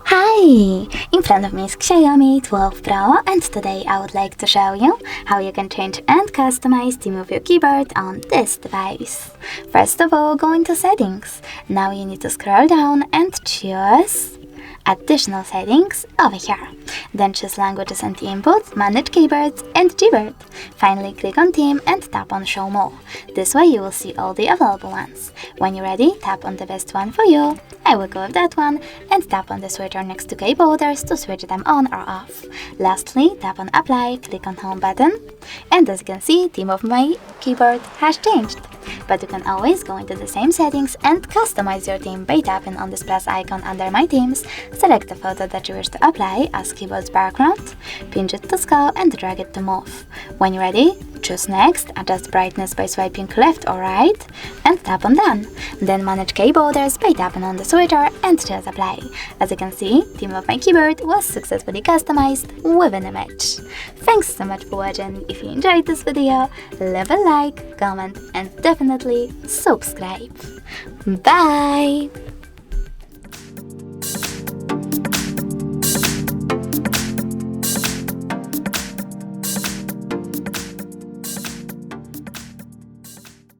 Hi! In front of me is Xiaomi 12 Pro, and today I would like to show you how you can change and customize theme of your keyboard on this device. First of all, go into Settings. Now you need to scroll down and choose Additional Settings over here. Then choose Languages and Input, Manage Keyboards, and Gboard. Finally, click on Theme and tap on Show More. This way you will see all the available ones. When you're ready, tap on the best one for you. I will go with that one, and tap on the switcher next to keyboarders to switch them on or off. Lastly, tap on Apply, click on Home button, and as you can see, theme of my keyboard has changed. But you can always go into the same settings and customize your theme by tapping on this plus icon under My Themes, select the photo that you wish to apply as keyboard's background, pinch it to scale and drag it to move. When you're ready, choose Next, adjust brightness by swiping left or right, and tap on Done. Then manage keyboarders by tapping on the switcher and choose Apply. As you can see, theme of my keyboard was successfully customized with an image. Thanks so much for watching. If you enjoyed this video, leave a like, comment, and definitely subscribe. Bye!